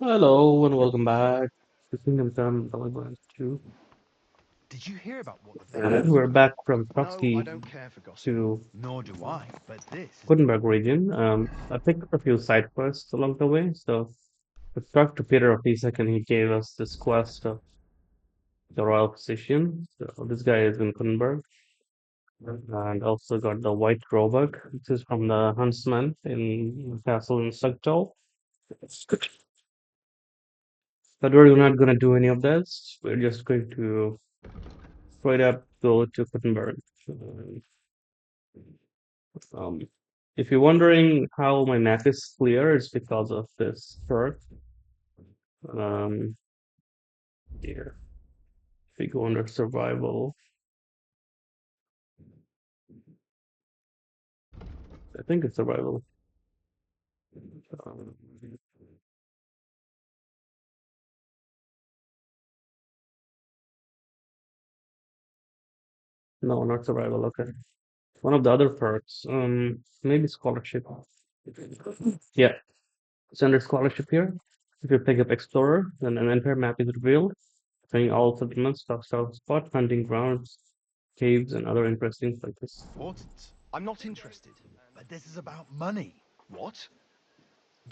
Hello and welcome back to Kingdom Come Deliverance 2. Did you hear about what the And Vikings we're do? back from No, I Trotsky don't care for gossip. to Nor do I, but this is Kuttenburg region. I picked up a few side quests along the way, so we talked to Peter a few seconds. He gave us this quest of the royal physician. So this guy is in Kuttenburg. And also got the white roebuck, which is from the huntsman in castle in Sugtal. But we're not gonna do any of this. We're just going to straight up go to Kuttenberg. Um, if you're wondering how my map is clear, it's because of this perk. Um, here, if we go under survival, I think it's survival. Um, no, not survival. Okay, one of the other perks. Maybe scholarship. Yeah, it's under scholarship here. If you pick up explorer, then an entire map is revealed, showing all settlements, stock spot, hunting grounds, caves, and other interesting places. important. I'm not interested. But this is about money. What?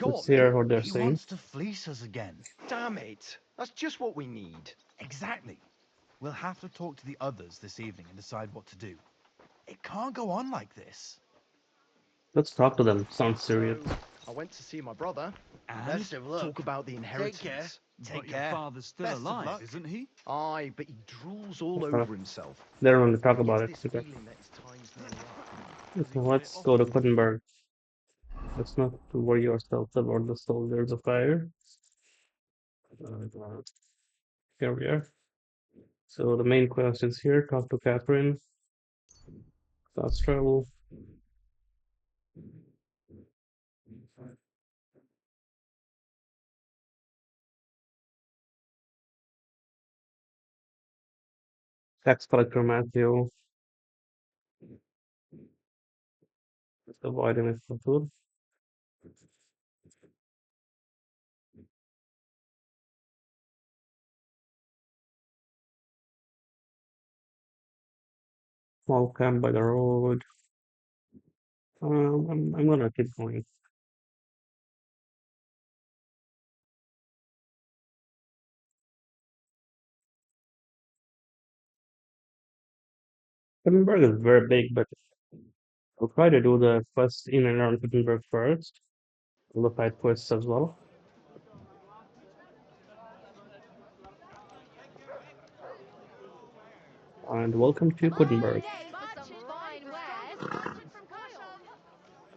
Let's Goatskin? hear what they're He saying. wants to fleece us again. Damn it. That's just what we need. Exactly. We'll have to talk to the others this evening and decide what to do. It can't go on like this. Let's talk to them. Sounds serious. So, I went to see my brother. And Let's best of luck. talk about the Take care. inheritance. Take But your care. father's still Best of alive, luck. isn't he? Aye, but he drools all Uh, over himself. they don't want to talk He about gets it. this Okay. feeling that his time's nearly up. So let's go to Kuttenberg. Let's not worry ourselves about the soldiers of fire. Uh, here we are. So the main quest is here. Talk to Catherine. Fast travel. Tax collector Matthew. Avoid any food. Small camp by the road. I'm gonna keep going. Kuttenberg is very big, but I'll try to do the quest in and around Kuttenberg first. All the side quests as well. And welcome to Kuttenberg.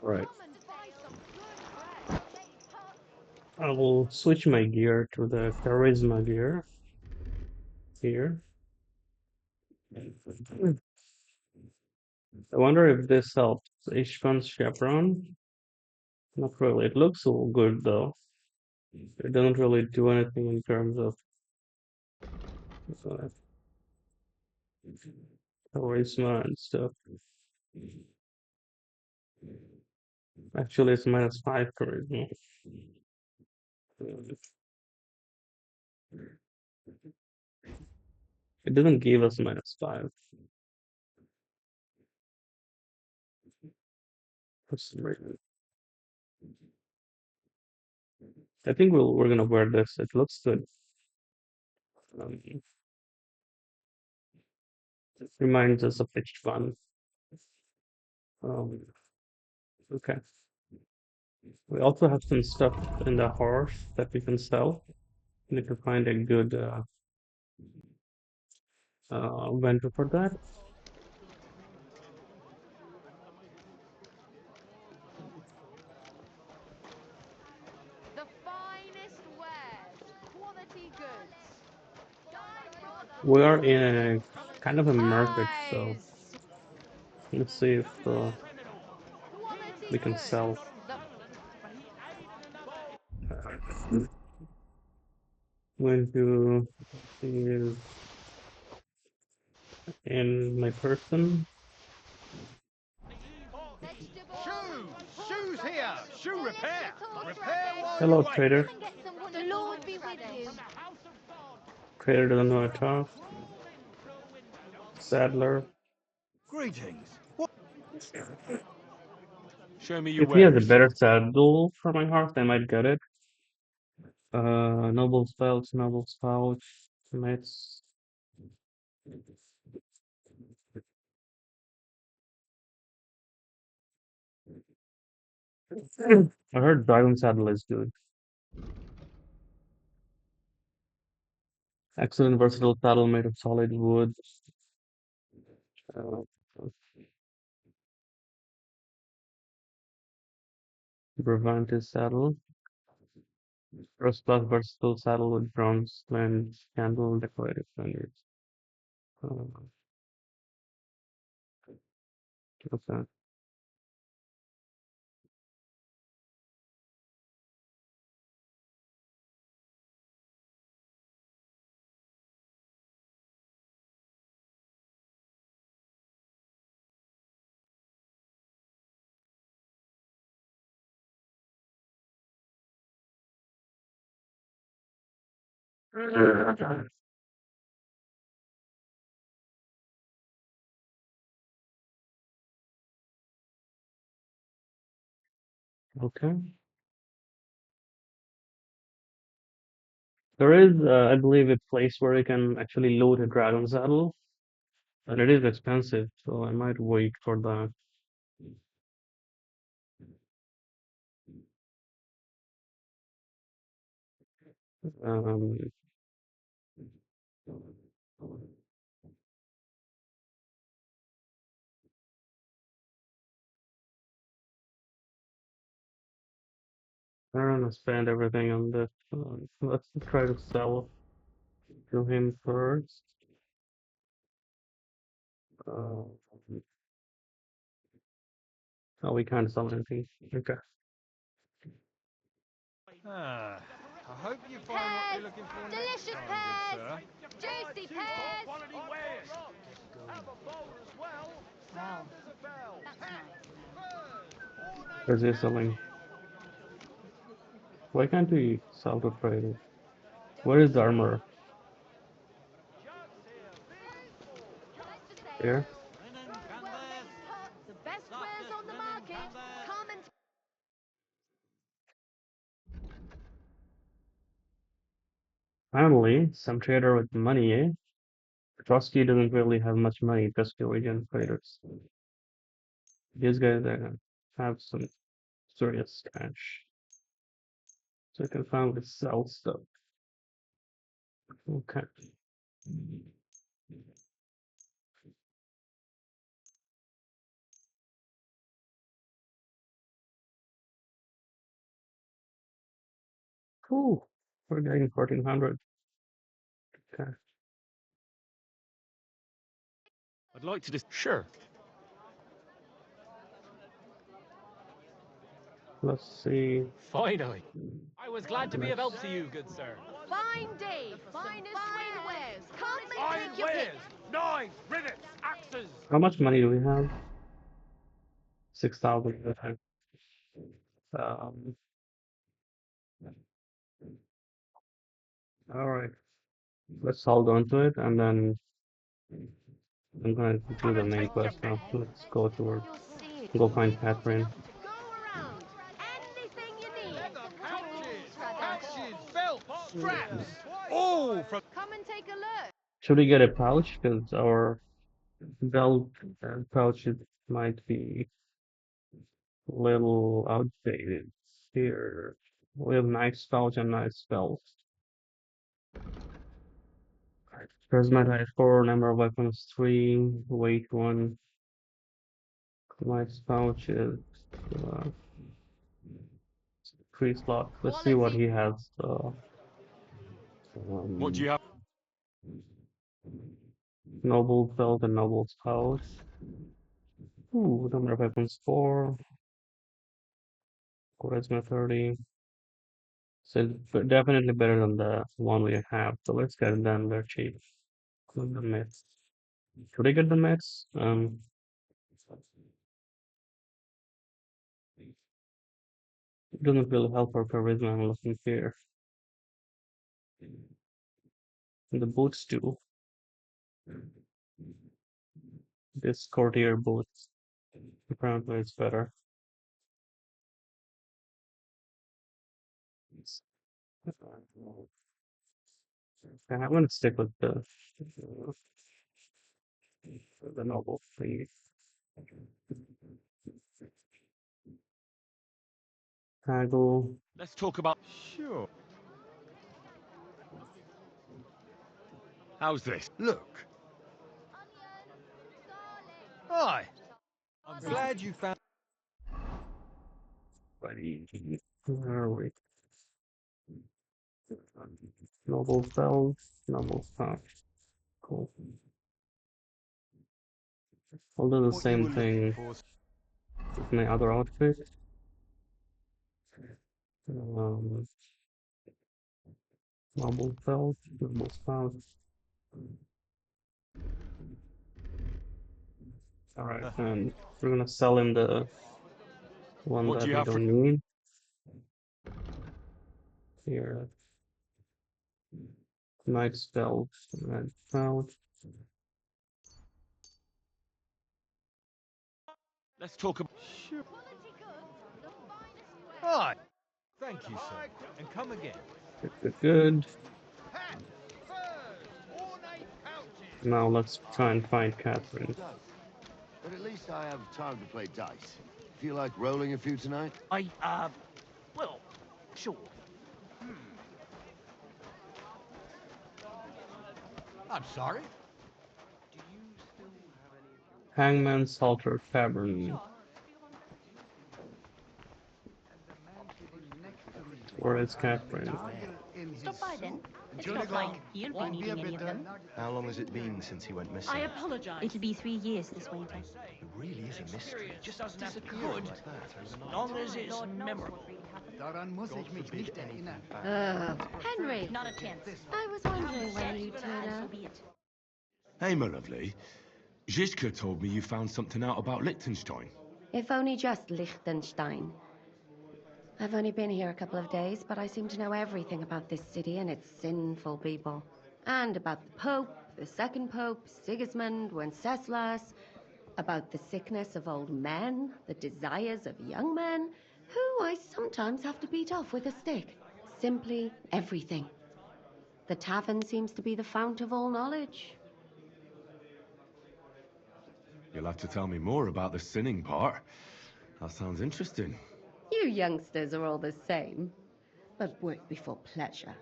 All right. I will switch my gear to the charisma gear here. I wonder if this helps Ishvan's chaperone. Not really. It looks so good though. It doesn't really do anything in terms of uh, charisma and stuff. Actually, it's -5 charisma. It doesn't give us -5 for some reason. I think we're gonna wear this. It looks good. Um, it reminds us of H1. Um, okay. We also have some stuff in the horse that we can sell. We need to find a good vendor for that. The finest wares, quality goods. We are in a kind of a market, so Pies, let's see if quality we can goods. sell. The Going to see in my person. vegetables. Shoes! Shoes here! Shoe repair! Repair while you Hello, wait! trader. The Trader doesn't know how to talk. Saddler. Greetings. What? Show me your If he has a wares. better saddle for my horse, I might get it. Noble's belt, noble's pouch, knights. I heard dragon saddle is good. Excellent versatile saddle made of solid wood. Uh, Brevante saddle. First class versatile saddle with bronze lens, candle, decorative fenders. Uh, what's that? Okay. There is, I believe, a place where you can actually load a dragon saddle, and it is expensive, so I might wait for that. Um, I don't wanna spend everything on this. Let's try to sell to him first. Uh, oh, we can't sell anything. Okay. Ah, I hope you find what Pears! you're looking for next Delicious time, good pears! sir. Juicy pears! Quality wares. Have a bowl as well. Wow, Sound as a bell. that's nice. Is he selling? Why can't we sell to trade? Where is the armor? Let's just say Here? so well made cut, the best wares on the market. Come and Finally, some trader with money, eh? Trotsky doesn't really have much money, just Norwegian traders. These guys have some serious cash. So I can finally sell stuff. Okay. Cool. We're getting 1400. Okay. I'd like to just. Sure. Let's see. Finally. I was glad to be of Let's, help to you, good sir. fine day, finest fine wares. Come and Fine take your pick. wares. Knives, rivets, axes. how much money do we have? 6,000. Okay. Um, all right. Let's hold on to it and then I'm gonna do the main quest now. Let's go towards, You'll see it. go We've find got enough Catherine. to go around. Anything you need. Leather pouches, Tradition. pouches, belts, straps. All from Come and take a look. Should we get a pouch? Because our belt pouches might be a little outdated. Here, we have nice pouch and nice belt. Charisma type 4, number of weapons 3, weight 1, nice pouches, uh, 3 slots. Let's see what Quality. he has. What do you have? Noble belt and noble pouch. Ooh, number of weapons 4, charisma 30. So definitely better than the one we have. So let's get it done. They're cheap. With the myths. Should I get the myths? It doesn't really help our charisma. I'm looking here. The boots too. This courtier boots. Apparently it's better. I'm gonna stick with the noble thingy. Haggle. Let's talk about. Sure. How's this? Look. Hi. I'm Garlic. glad you found. Buddy. Where are we? Noble fell. Noble found. Cool. I'll do the What you same were looking thing for. with my other outfit. Um, Noble fell. Noble found. Alright, and we're gonna sell him the one What do that you we have for? don't need. Here, night spell, red cloud. Let's talk about. Sure. Quality goods, the finest way. Hi. Thank you, sir. And come again. Good. Hats, furs, ornate pouches. Now let's try and find It Catherine. does. But at least I have time to play dice. Feel like rolling a few tonight? Well, sure. I'm sorry. Hangman's Halter Tavern. Where is Catherine? Stop by then. It's not like he'll be needing any of them. How long has it been since he went missing? I apologize. It'll be 3 years this winter. It really is a mystery. Just doesn't have to be Disappearing good, like that as overnight. long as it's Lord knows what memorable. really happened. Daran muss ich mich nicht erinnern. Henry, Not a chance. I was wondering when you'd turn So up. be it. Hey, my lovely. Zizka told me you found something out about Liechtenstein. If only just Liechtenstein. I've only been here a couple of days, but I seem to know everything about this city and its sinful people. And about the Pope, the second Pope, Sigismund, Wenceslas, about the sickness of old men, the desires of young men, who I sometimes have to beat off with a stick. Simply everything. The tavern seems to be the fount of all knowledge. You'll have to tell me more about the sinning part. That sounds interesting. You youngsters are all the same, but work before pleasure.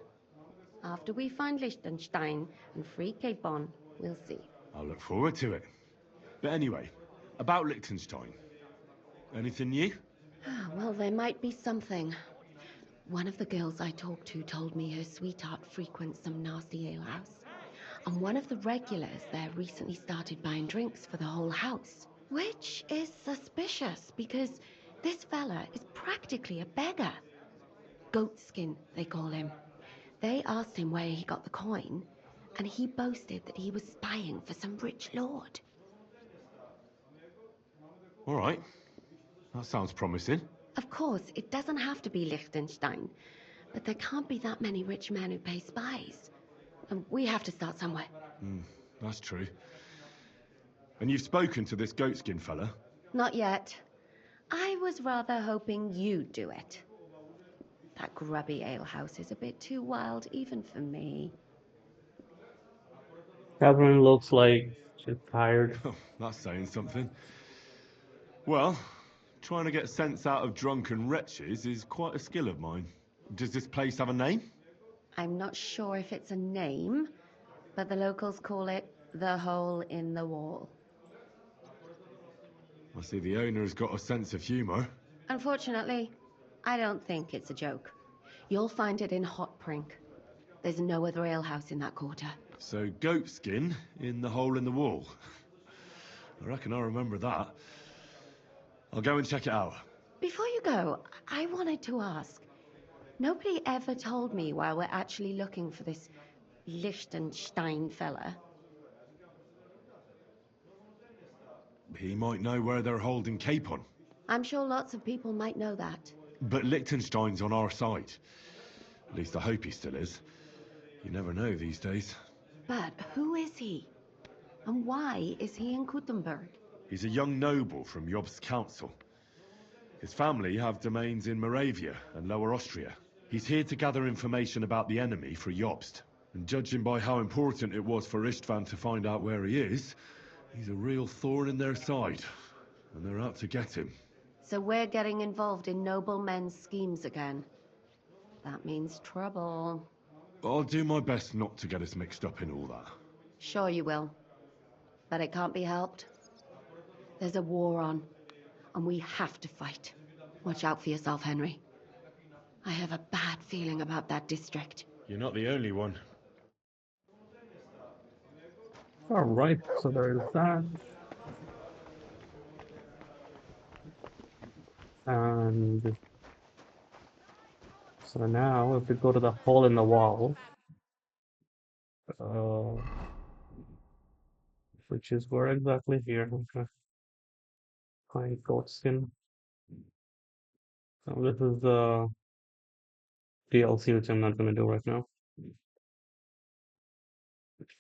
After we find Liechtenstein and free Cape Bon, we'll see. I'll look forward to it. But anyway, about Liechtenstein. Anything new? Well, there might be something. One of the girls I talked to told me her sweetheart frequents some nasty alehouse. And one of the regulars there recently started buying drinks for the whole house. Which is suspicious, because this fella is practically a beggar. Goatskin, they call him. They asked him where he got the coin, and he boasted that he was spying for some rich lord. All right. That sounds promising. Of course, it doesn't have to be Liechtenstein, but there can't be that many rich men who pay spies. And we have to start somewhere. That's true. And you've spoken to this goatskin fella? Not yet. I was rather hoping you'd do it. That grubby alehouse is a bit too wild, even for me. Catherine looks like she's tired. Oh, that's saying something. Well, trying to get sense out of drunken wretches is quite a skill of mine. Does this place have a name? I'm not sure if it's a name, but the locals call it the Hole in the Wall. I see the owner's got a sense of humour. Unfortunately, I don't think it's a joke. You'll find it in Hot Prink. There's no other alehouse in that quarter. So, goatskin in the hole in the wall. I reckon I remember that. I'll go and check it out. Before you go, I wanted to ask. Nobody ever told me why we're actually looking for this Liechtenstein fella. He might know where they're holding Capon. I'm sure lots of people might know that. But Liechtenstein's on our side. At least I hope he still is. You never know these days. But who is he? And why is he in Kuttenburg? He's a young noble from Jobst's council. His family have domains in Moravia and Lower Austria. He's here to gather information about the enemy for Jobst. And judging by how important it was for Istvan to find out where he is, he's a real thorn in their side. And they're out to get him. So we're getting involved in noblemen's schemes again. That means trouble. I'll do my best not to get us mixed up in all that. Sure you will. But it can't be helped. There's a war on, and we have to fight. Watch out for yourself, Henry. I have a bad feeling about that district. You're not the only one. All right, so there is that. And so now, if we go to the hole in the wall, which is where exactly here? Okay. Find Goatskin. So this is the DLC, which I'm not going to do right now.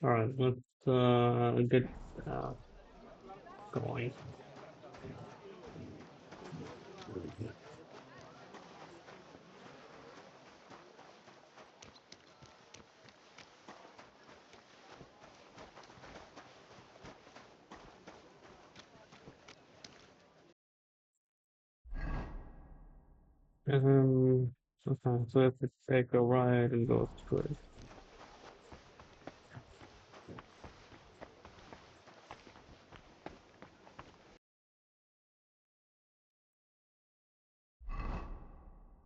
All right, let's get going. Okay, so if we take a right and go straight.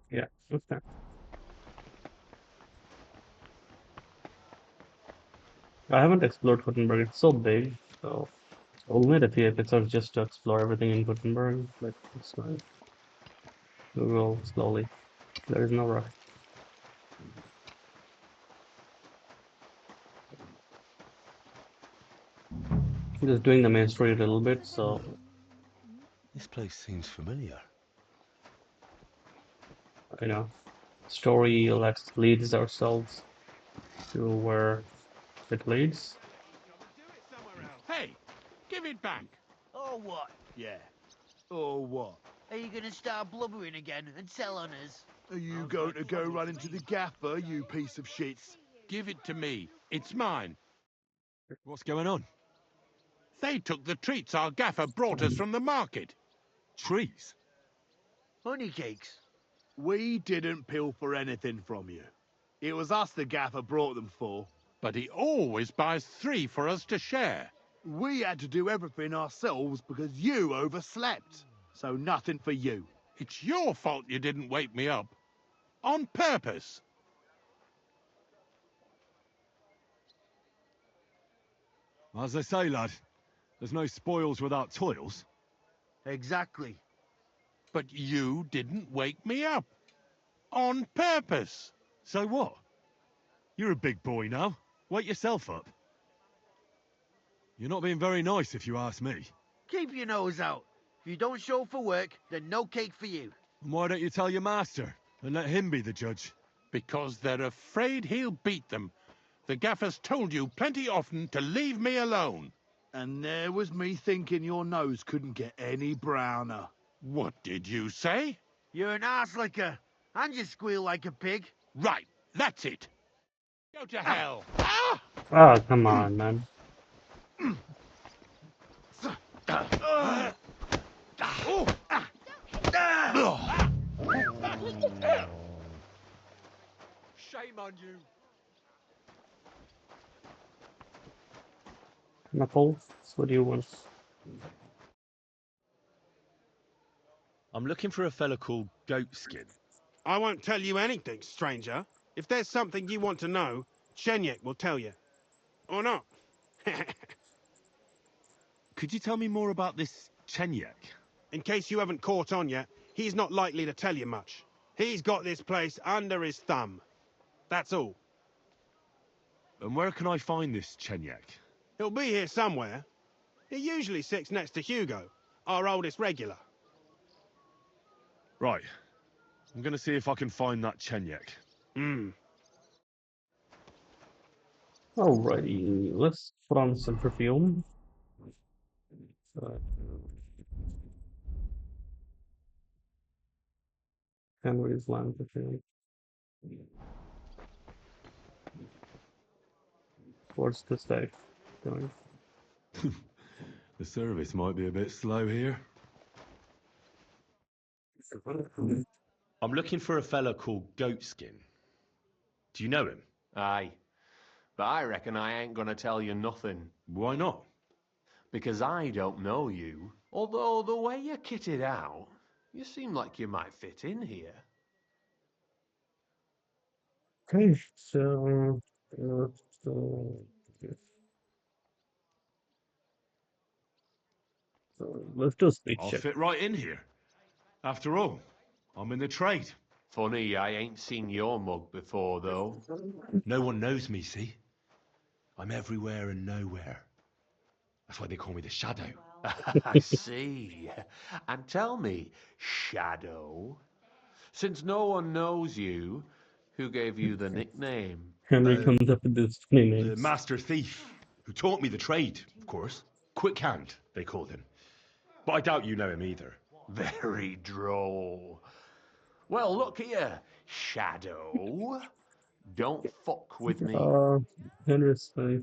Yeah, okay. I haven't explored Kuttenberg. It's so big, so we'll need a few episodes just to explore everything in Kuttenberg, but it's fine. We will slowly. There is no rush. I'm just doing the main story a little bit, so This place seems familiar. you know, story leads ourselves to where it leads. Hey, give it back. Or what? Yeah. Or what? Are you gonna start blubbering again and tell on us? Are you going to go run into the gaffer, you piece of shits? Give it to me. It's mine. What's going on? They took the treats our gaffer brought us from the market. Trees? Honey cakes. We didn't pilfer anything from you. It was us the gaffer brought them for. But he always buys 3 for us to share. We had to do everything ourselves because you overslept. So nothing for you. It's your fault you didn't wake me up. On purpose. As they say, lad, there's no spoils without toils. Exactly. But you didn't wake me up. On purpose. So what? You're a big boy now. Wake yourself up. You're not being very nice if you ask me. Keep your nose out. If you don't show up for work, then no cake for you. And why don't you tell your master and let him be the judge? Because they're afraid he'll beat them. The gaffer's told you plenty often to leave me alone. And there was me thinking your nose couldn't get any browner. What did you say? You're an arse licker, and you squeal like a pig. Right, that's it. Go to hell. Ah! Oh, come on, man. Shame on you. Knuckles, what do you want? I'm looking for a fella called Goatskin. I won't tell you anything, stranger. If there's something you want to know, Chenyek will tell you. Or not. Could you tell me more about this Chenyek? In case you haven't caught on yet, he's not likely to tell you much. He's got this place under his thumb. That's all. And where can I find this Chenyek? He'll be here somewhere. He usually sits next to Hugo, our oldest regular. Right. I'm gonna see if I can find that Chenyek. Alrighty, let's put on some perfume. Henry's lamp perfume. What's this guy doing? The service might be a bit slow here. I'm looking for a fella called Goatskin. Do you know him? Aye. But I reckon I ain't gonna tell you nothing. Why not? Because I don't know you. Although the way you're kitted out, you seem like you might fit in here. Okay, so so let's do a speed I'll check. fit right in here. After all, I'm in the trade. Funny, I ain't seen your mug before, though. No one knows me, see? I'm everywhere and nowhere. That's why they call me the Shadow. I see. And tell me, Shadow, since no one knows you, who gave you the nickname? Henry comes up with this funny names. The Master Thief, who taught me the trade, of course. Quick Hand, they called him. But I doubt you know him either. Very droll. Well, look here, Shadow. Don't fuck with me. Henry's funny.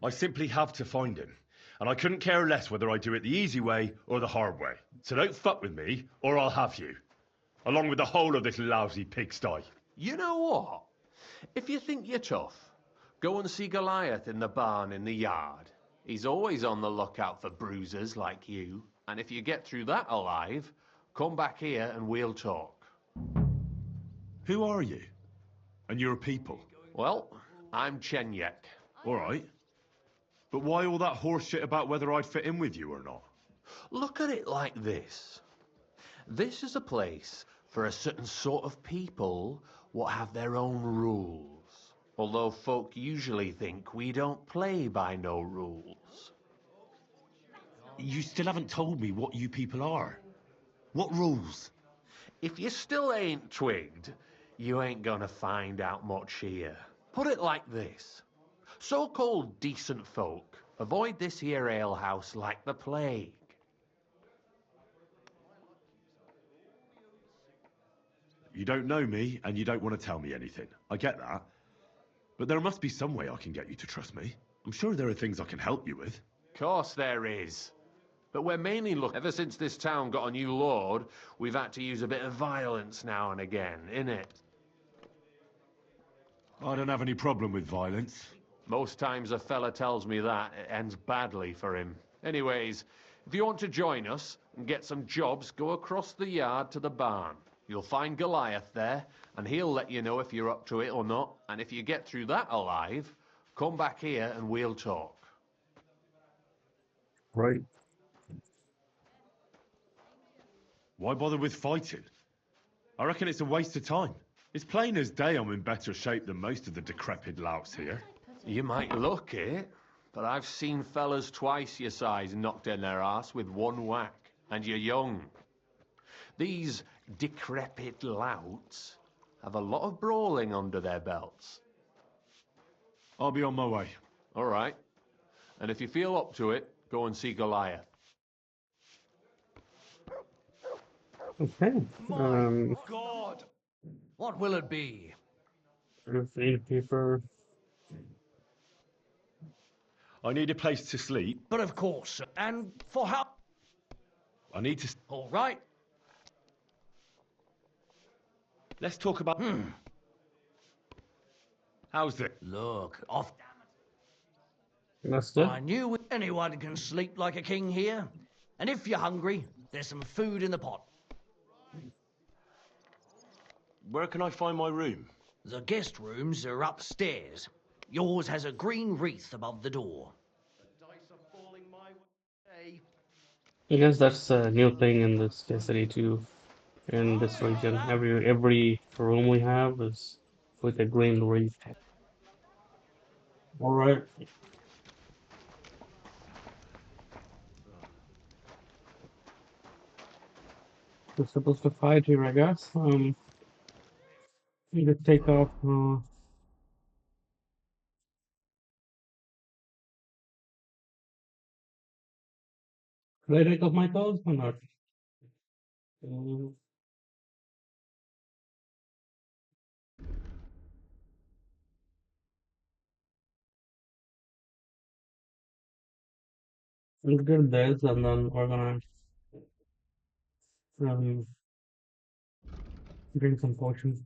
I simply have to find him. And I couldn't care less whether I do it the easy way or the hard way. So don't fuck with me, or I'll have you. Along with the whole of this lousy pigsty. You know what? If you think you're tough, go and see Goliath in the barn in the yard. He's always on the lookout for bruisers like you. And if you get through that alive, come back here and we'll talk. Who are you? And your people? Well, I'm Chenyek. All right. But why all that horse shit about whether I'd fit in with you or not? Look at it like this. This is a place for a certain sort of people what have their own rules. Although folk usually think we don't play by no rules. You still haven't told me what you people are. What rules? If you still ain't twigged, you ain't gonna find out much here. Put it like this. So-called decent folk avoid this here alehouse like the plague. You don't know me, and you don't want to tell me anything. I get that. But there must be some way I can get you to trust me. I'm sure there are things I can help you with. Course there is. But we're mainly looking... Ever since this town got a new lord, we've had to use a bit of violence now and again, innit? I don't have any problem with violence. Most times a fella tells me that, it ends badly for him. Anyways, if you want to join us and get some jobs, go across the yard to the barn. You'll find Goliath there, and he'll let you know if you're up to it or not. And if you get through that alive, come back here and we'll talk. Right. Why bother with fighting? I reckon it's a waste of time. It's plain as day I'm in better shape than most of the decrepit louts here. You might look it, but I've seen fellas twice your size knocked in their arse with one whack, and you're young. These decrepit louts have a lot of brawling under their belts. I'll be on my way. All right. And if you feel up to it, go and see Goliath. Okay. God! What will it be? Paper. I need a place to sleep. But of course, and for how? I need to... All right. Let's talk about... How's it? Look, off. That's it. I knew anyone can sleep like a king here. And if you're hungry, there's some food in the pot. Where can I find my room? The guest rooms are upstairs. Yours has a green wreath above the door. The dice are falling my way. I guess that's a new thing in this city too. In this region, every room we have is with a green wreath. All right. We're supposed to fight here, I guess. We could take off Did I take off my clothes or not? Mm, let's get this and then we're gonna um, drink some potion.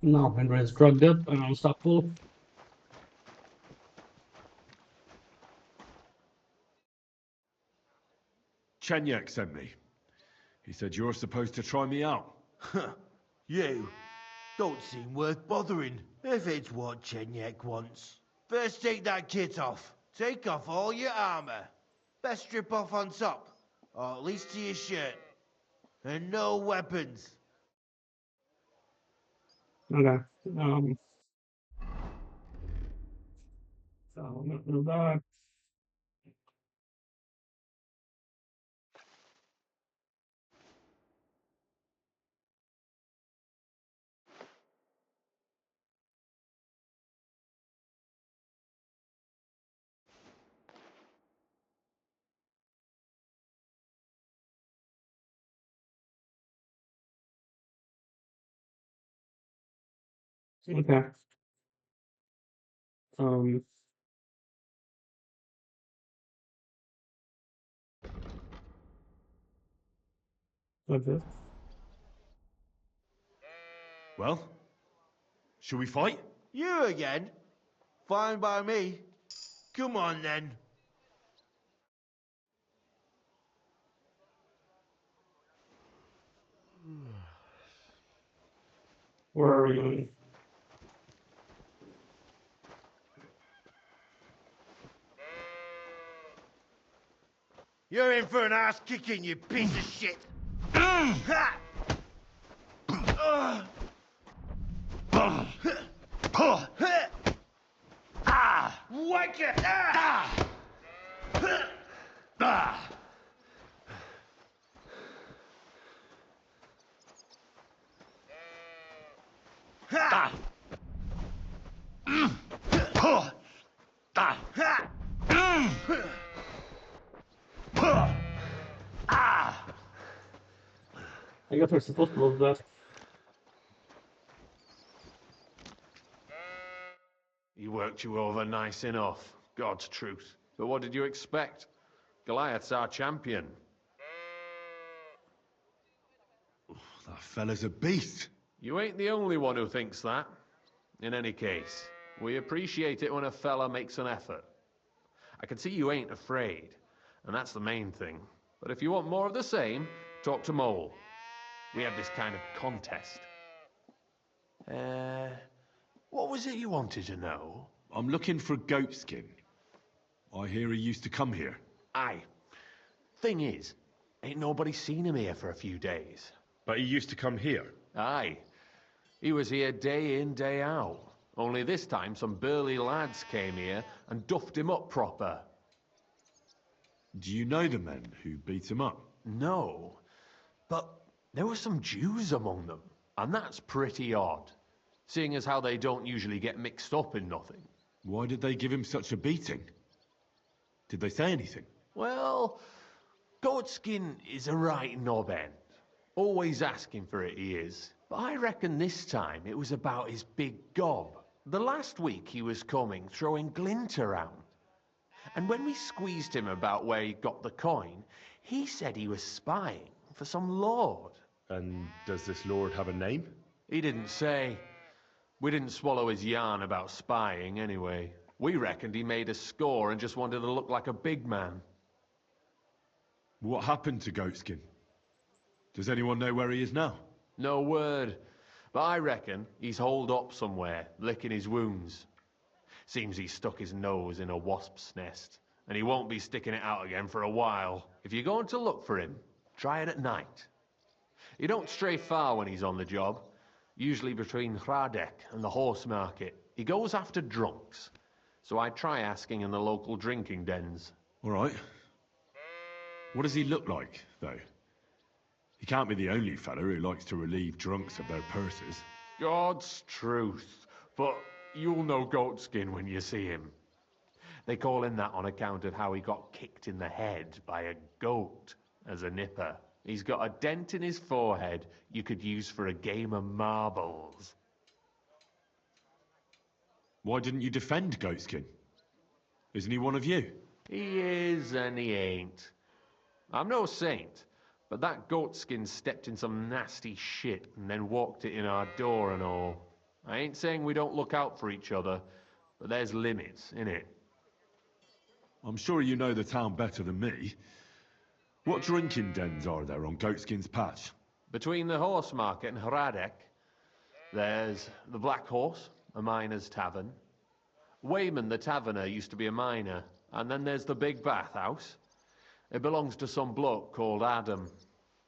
Now Henry's drugged up and unstoppable. Chenyek sent me. He said you're supposed to try me out. You don't seem worth bothering if it's what Chenyek wants. First take that kit off. Take off all your armor. Best strip off on top, or at least to your shirt. And no weapons. Okay. So I'm gonna do that. Okay. Um, like this. Well, should we fight? You again? Fine by me. Come on then. Where are we going? You're in for an ass kicking, you piece of shit. Ha! Wake it! I guess we're supposed to lose that. He worked you over nice enough, God's truth. But what did you expect? Goliath's our champion. That fella's a beast. You ain't the only one who thinks that. In any case, we appreciate it when a fella makes an effort. I can see you ain't afraid, and that's the main thing. But if you want more of the same, talk to Mole. We have this kind of contest. What was it you wanted to know? I'm looking for Goatskin. I hear he used to come here. Aye. Thing is, ain't nobody seen him here for a few days. But he used to come here. Aye. He was here day in, day out. Only this time some burly lads came here and duffed him up proper. Do you know the men who beat him up? No. But there were some Jews among them, and that's pretty odd. Seeing as how they don't usually get mixed up in nothing. Why did they give him such a beating? Did they say anything? Well, Goatskin is a right knob end. Always asking for it, he is. But I reckon this time it was about his big gob. The last week he was coming, throwing glint around. And when we squeezed him about where he got the coin, he said he was spying for some lord. And does this lord have a name? He didn't say. We didn't swallow his yarn about spying, anyway. We reckoned he made a score and just wanted to look like a big man. What happened to Goatskin? Does anyone know where he is now? No word. But I reckon he's holed up somewhere, licking his wounds. Seems he stuck his nose in a wasp's nest. and he won't be sticking it out again for a while. If you're going to look for him, try it at night. You don't stray far when he's on the job, usually between Hradek and the horse market. He goes after drunks, so I try asking in the local drinking dens. All right. What does he look like, though? He can't be the only fella who likes to relieve drunks of their purses. God's truth, but you'll know Goatskin when you see him. They call him that on account of how he got kicked in the head by a goat as a nipper. He's got a dent in his forehead you could use for a game of marbles. Why didn't you defend Goatskin? Isn't he one of you? He is and he ain't. I'm no saint, but that Goatskin stepped in some nasty shit and then walked it in our door and all. I ain't saying we don't look out for each other, but there's limits, innit? I'm sure you know the town better than me. What drinking dens are there on Goatskin's patch? Between the horse market and Hradek, there's the Black Horse, a miner's tavern. Wayman the taverner used to be a miner, and then there's the Big Bathhouse. It belongs to some bloke called Adam.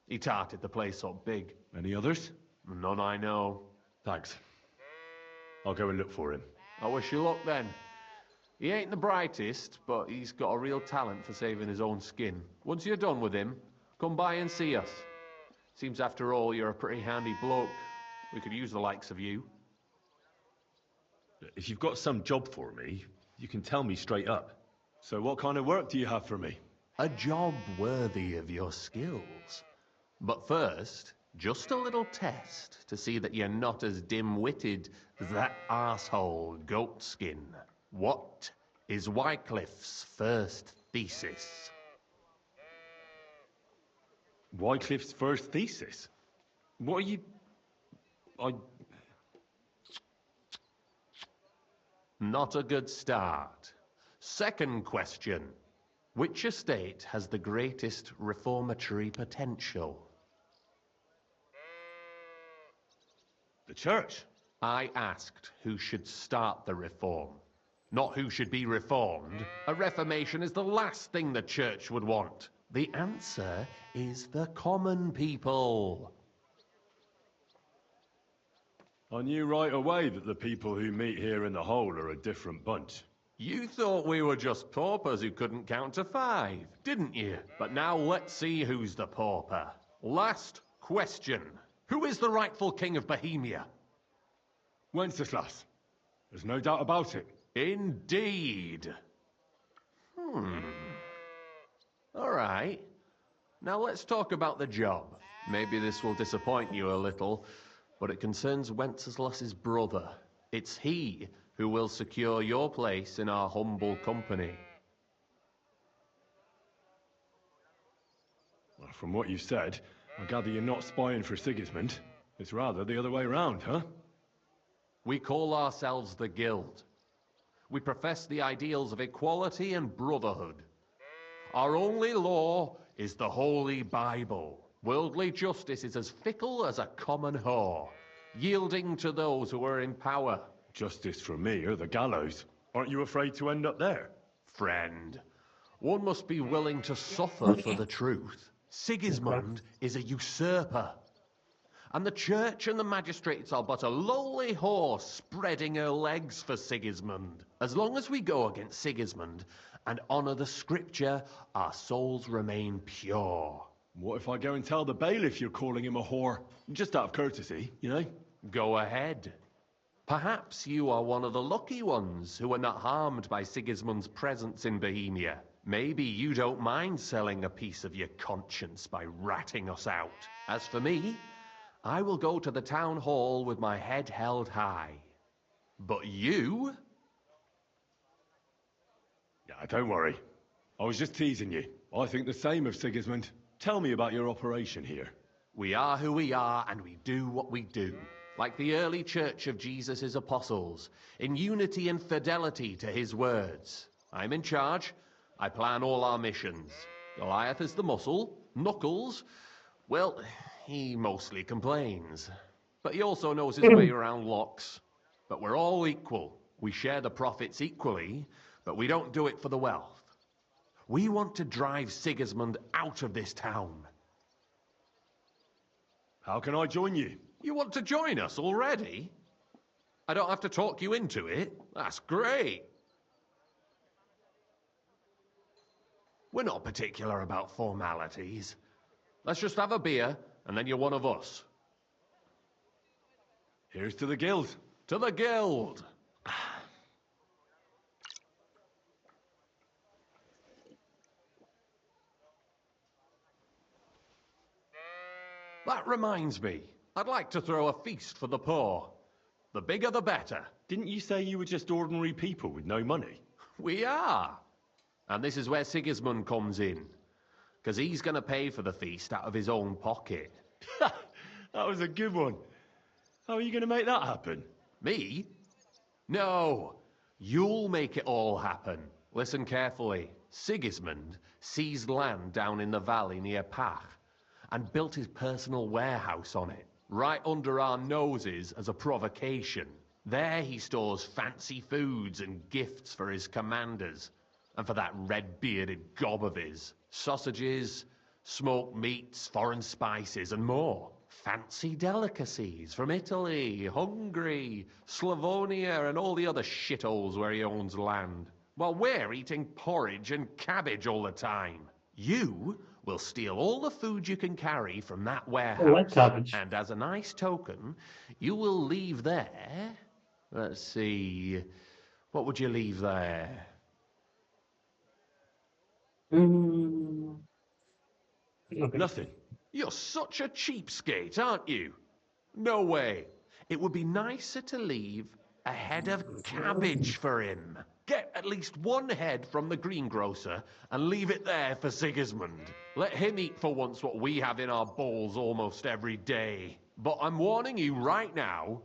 He tarted the place up big. Any others? None I know. Thanks. I'll go and look for him. I wish you luck then. He ain't the brightest, but he's got a real talent for saving his own skin. Once you're done with him, come by and see us. Seems after all you're a pretty handy bloke. We could use the likes of you. If you've got some job for me, you can tell me straight up. So what kind of work do you have for me? A job worthy of your skills. But first, just a little test to see that you're not as dim-witted as that arsehole Goatskin. What is Wycliffe's first thesis? Wycliffe's first thesis? What are you... Not a good start. Second question. Which estate has the greatest reformatory potential? The church. I asked who should start the reform, not who should be reformed. A reformation is the last thing the church would want. The answer is the common people. I knew right away that the people who meet here in the hole are a different bunch. You thought we were just paupers who couldn't count to 5, didn't you? But now let's see who's the pauper. Last question. Who is the rightful king of Bohemia? Wenceslas. There's no doubt about it. Indeed. All right. Now let's talk about the job. Maybe this will disappoint you a little, but it concerns Wenceslas's brother. It's he who will secure your place in our humble company. Well, from what you said, I gather you're not spying for Sigismund. It's rather the other way around, huh? We call ourselves the Guild. We profess the ideals of equality and brotherhood. Our only law is the Holy Bible. Worldly justice is as fickle as a common whore, yielding to those who are in power. Justice for me or the gallows. Aren't you afraid to end up there? Friend, one must be willing to suffer for the truth. Sigismund is a usurper. And the church and the magistrates are but a lowly horse spreading her legs for Sigismund. As long as we go against Sigismund and honor the scripture, our souls remain pure. What if I go and tell the bailiff you're calling him a whore? Just out of courtesy, you know? Go ahead. Perhaps you are one of the lucky ones who are not harmed by Sigismund's presence in Bohemia. Maybe you don't mind selling a piece of your conscience by ratting us out. As for me, I will go to the town hall with my head held high. But you? Yeah, don't worry. I was just teasing you. I think the same of Sigismund. Tell me about your operation here. We are who we are, and we do what we do. Like the early church of Jesus' apostles, in unity and fidelity to his words. I'm in charge. I plan all our missions. Goliath is the muscle. Knuckles, well, he mostly complains. But he also knows his way around locks. But we're all equal. We share the profits equally, but we don't do it for the wealth. We want to drive Sigismund out of this town. How can I join you? You want to join us already? I don't have to talk you into it. That's great. We're not particular about formalities. Let's just have a beer, and then you're one of us. Here's to the guild. To the guild! That reminds me, I'd like to throw a feast for the poor. The bigger the better. Didn't you say you were just ordinary people with no money? We are. And this is where Sigismund comes in. Because he's going to pay for the feast out of his own pocket. That was a good one. How are you going to make that happen? Me? No. You'll make it all happen. Listen carefully. Sigismund seized land down in the valley near Pach and built his personal warehouse on it, right under our noses as a provocation. There he stores fancy foods and gifts for his commanders, and for that red-bearded gob of his. Sausages, smoked meats, foreign spices, and more. Fancy delicacies from Italy, Hungary, Slavonia, and all the other shitholes where he owns land. While we're eating porridge and cabbage all the time. You will steal all the food you can carry from that warehouse. And as a nice token, you will leave there... Let's see... What would you leave there? Nothing. You're such a cheapskate, aren't you? No way. It would be nicer to leave a head of cabbage for him. Get at least one head from the greengrocer and leave it there for Sigismund. Let him eat for once what we have in our bowls almost every day. But I'm warning you right now,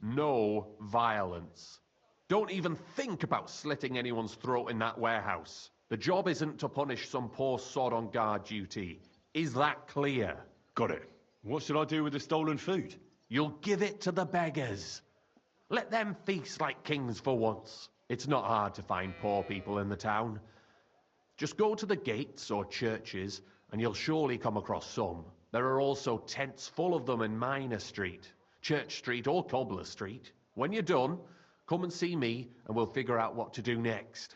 no violence. Don't even think about slitting anyone's throat in that warehouse. The job isn't to punish some poor sod on guard duty. Is that clear? Got it. What should I do with the stolen food? You'll give it to the beggars. Let them feast like kings for once. It's not hard to find poor people in the town. Just go to the gates or churches and you'll surely come across some. There are also tents full of them in Minor Street, Church Street or Cobbler Street. When you're done, come and see me and we'll figure out what to do next.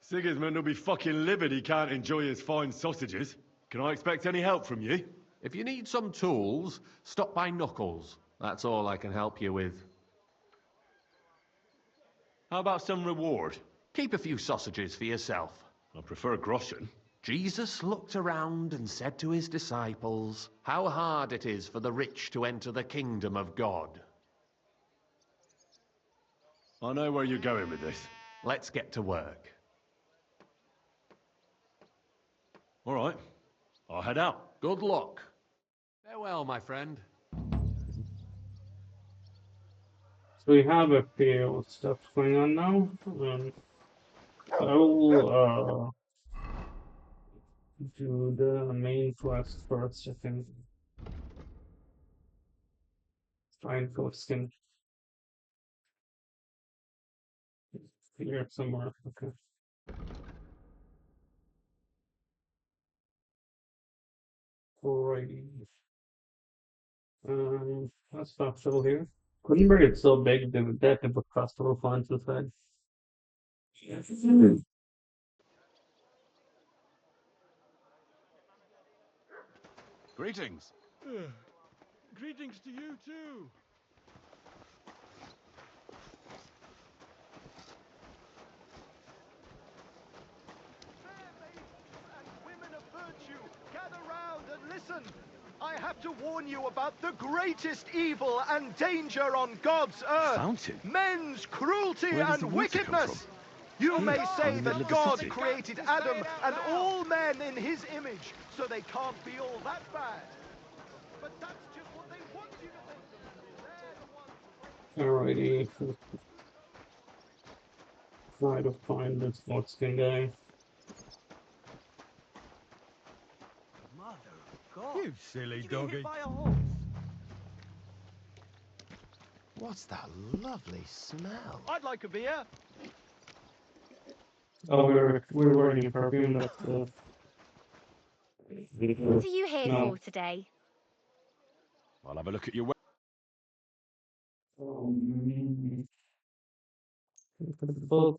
Sigismund will be fucking livid he can't enjoy his fine sausages. Can I expect any help from you? If you need some tools, stop by Knuckles. That's all I can help you with. How about some reward? Keep a few sausages for yourself. I prefer groschen. Jesus looked around and said to his disciples, how hard it is for the rich to enter the kingdom of God. I know where you're going with this. Let's get to work. All right. I'll head out. Good luck. Farewell, my friend. So we have a few stuff going on now. I will do the main quest first, I think. Find Goatskin. Here somewhere. Okay. Alrighty. Let's stop still here. Kuttenburg is so big that they can put crossbow funds inside. Greetings. Greetings to you too. Women of virtue, gather round and listen. I have to warn you about the greatest evil and danger on God's earth. Fountain? Men's cruelty Where does and the water come wickedness. from? You may say in the middle that of the God city. created Adam and all men in his image, so they can't be all that bad. But that's just what they want you to think. Alrighty. Try to find this Goatskin guy. Mother of God. You silly doggy. What's that lovely smell? I'd like a beer. Oh, we're wearing a perfume that's What are you here no. for today? I'll have a look at your. Both.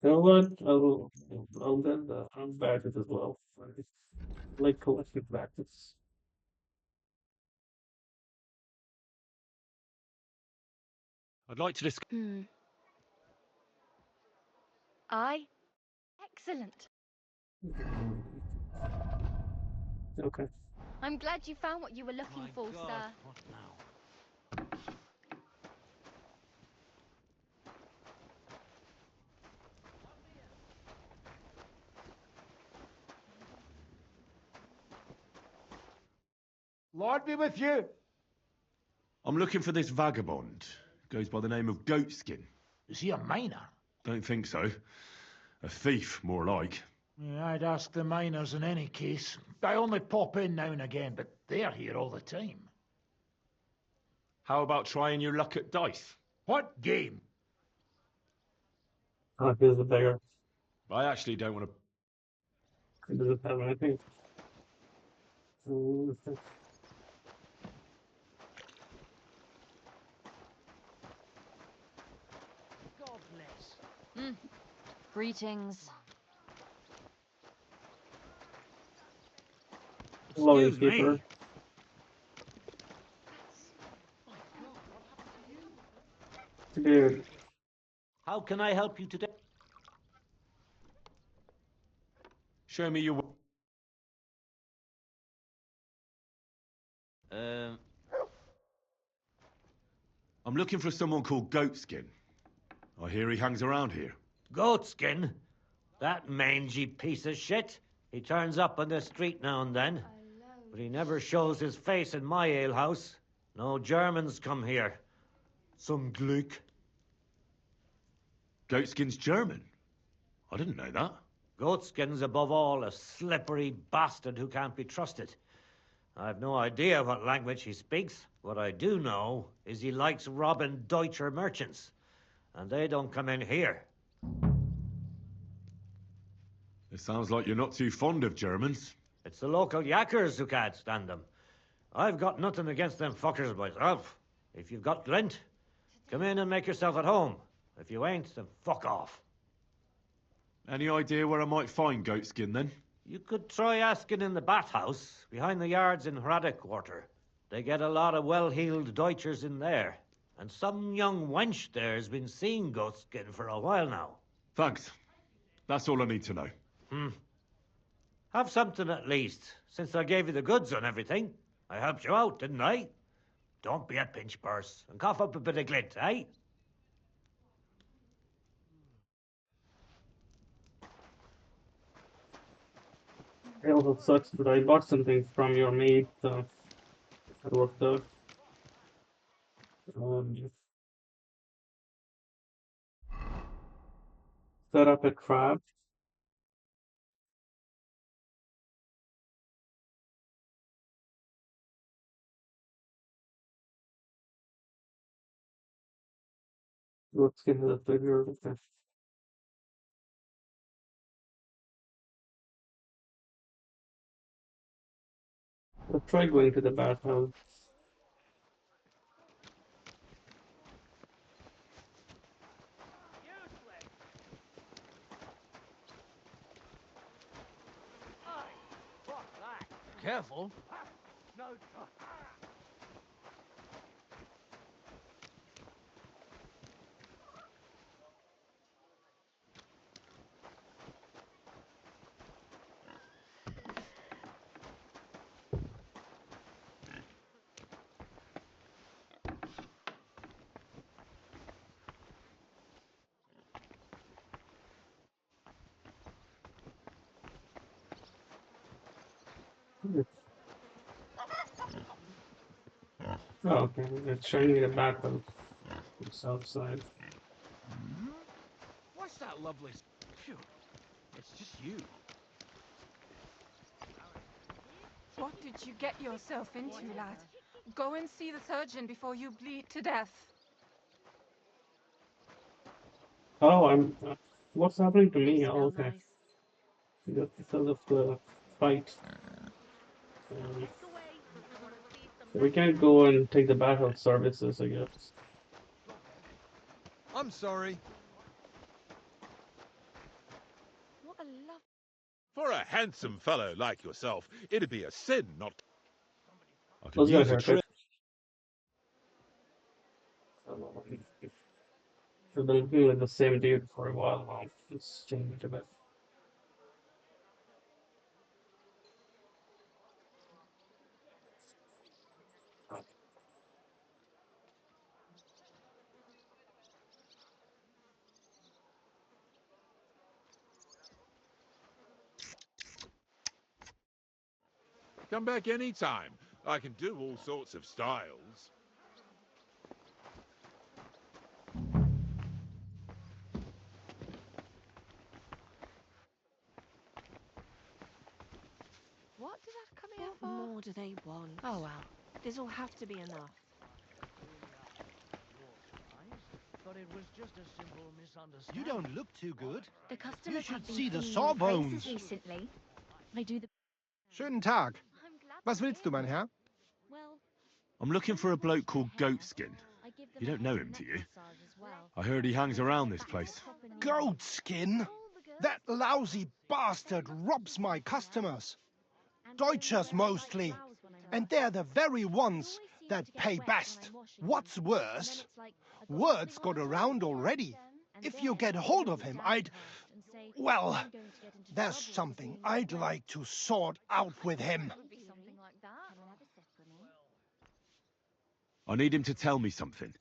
You know what? I'll get the badges as well. I like collecting badges. I'd like to discuss. I? Excellent. Okay. I'm glad you found what you were looking for, sir. What now? Lord be with you. I'm looking for this vagabond. Goes by the name of Goatskin. Is he a miner? Don't think so. A thief, more like. Yeah, I'd ask the miners in any case. I only pop in now and again, but they're here all the time. How about trying your luck at dice? What game? Here's the beggar. I actually don't want to. He doesn't have anything. God bless. Greetings. Lorry Excuse keeper. me. Dude. How can I help you today? Show me your. I'm looking for someone called Goatskin. I hear he hangs around here. Goatskin? That mangy piece of shit. He turns up on the street now and then. But he never shows his face in my alehouse. No Germans come here. Some Glück. Goatskin's German? I didn't know that. Goatskin's above all a slippery bastard who can't be trusted. I've no idea what language he speaks. What I do know is he likes robbing Deutscher merchants. And they don't come in here. It sounds like you're not too fond of Germans. It's the local yackers who can't stand them. I've got nothing against them fuckers myself. If you've got glint, come in and make yourself at home. If you ain't, then fuck off. Any idea where I might find Goatskin, then? You could try asking in the bathhouse, behind the yards in Hrada Quarter. They get a lot of well-heeled Deutschers in there. And some young wench there's been seeing Goatskin for a while now. Thanks. That's all I need to know. Have something at least, since I gave you the goods on everything. I helped you out, didn't I? Don't be a pinch purse, and cough up a bit of glint, eh? It also sucks that I bought something from your mate at work though. Set up a trap. Let's get the figure. Okay. Let's try going to the bathhouse. Careful. No, Oh, okay, it's showing me the bathhouse. It's outside. What's that that lovely... Phew. It's just you. What did you get yourself into, lad? Go and see the surgeon before you bleed to death. Oh, I'm. What's happening to me? Oh, okay. Because of the fight. We can't go and take the battle services, I guess. I'm sorry. What a love. For a handsome fellow like yourself, it'd be a sin not... I could Those guys use a are trip. We've been looking like the same dude for a while now. It's changed a bit. Come back any time. I can do all sorts of styles. What does that come here for? What more do they want? Oh well, this'll have to be enough. But it was just a simple misunderstanding. You don't look too good. The customers should have been see the singing your sawbones. praises recently. I do the. Schönen Tag. Was willst du, mein Herr? Well, I'm looking for a bloke called Goatskin. I give them You a don't know head him, do you? massage as well. I heard he hangs around this place. Goatskin? That lousy bastard robs my customers. Deutschers mostly. And they're the very ones that pay best. What's worse, word's got around already. If you get hold of him, well, there's something I'd like to sort out with him. I need him to tell me something.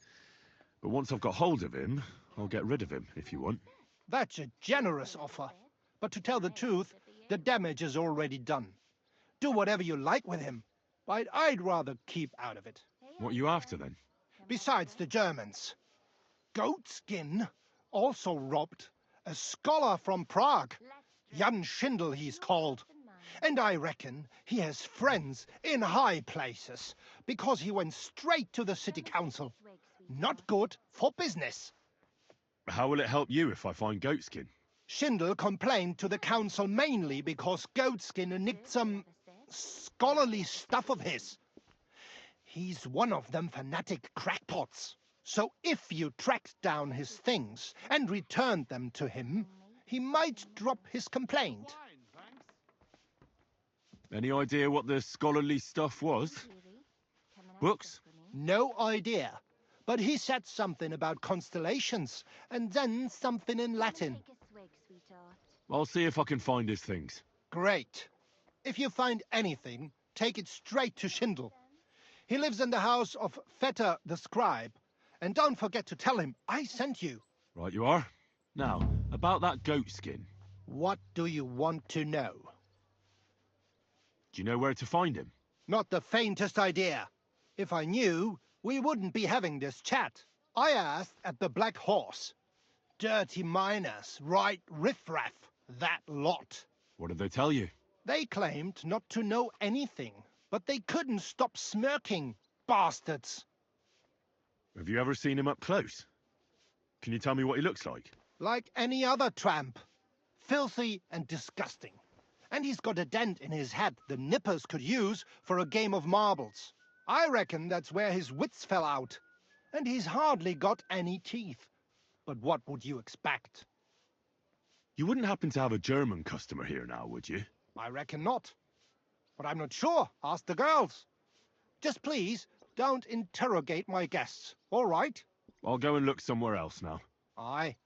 But once I've got hold of him, I'll get rid of him, if you want. That's a generous offer. But to tell the truth, the damage is already done. Do whatever you like with him. But I'd rather keep out of it. What are you after, then? Besides the Germans. Goatskin also robbed a scholar from Prague. Jan Schindel he's called. And I reckon he has friends in high places, because he went straight to the city council. Not good for business. How will it help you if I find Goatskin? Schindel complained to the council mainly because Goatskin nicked some scholarly stuff of his. He's one of them fanatic crackpots. So if you tracked down his things and returned them to him, he might drop his complaint. Any idea what the scholarly stuff was? Books? No idea. But he said something about constellations, and then something in Latin. I'll see if I can find his things. Great. If you find anything, take it straight to Schindel. He lives in the house of Vetter the scribe. And don't forget to tell him I sent you. Right you are. Now, about that Goatskin. What do you want to know? Do you know where to find him? Not the faintest idea. If I knew, we wouldn't be having this chat. I asked at the Black Horse. Dirty miners, right riffraff, that lot. What did they tell you? They claimed not to know anything, but they couldn't stop smirking, bastards. Have you ever seen him up close? Can you tell me what he looks like? Like any other tramp. Filthy and disgusting. And he's got a dent in his head the nippers could use for a game of marbles. I reckon that's where his wits fell out. And he's hardly got any teeth. But what would you expect? You wouldn't happen to have a German customer here now, would you? I reckon not. But I'm not sure. Ask the girls. Just please, don't interrogate my guests, all right? I'll go and look somewhere else now. Aye.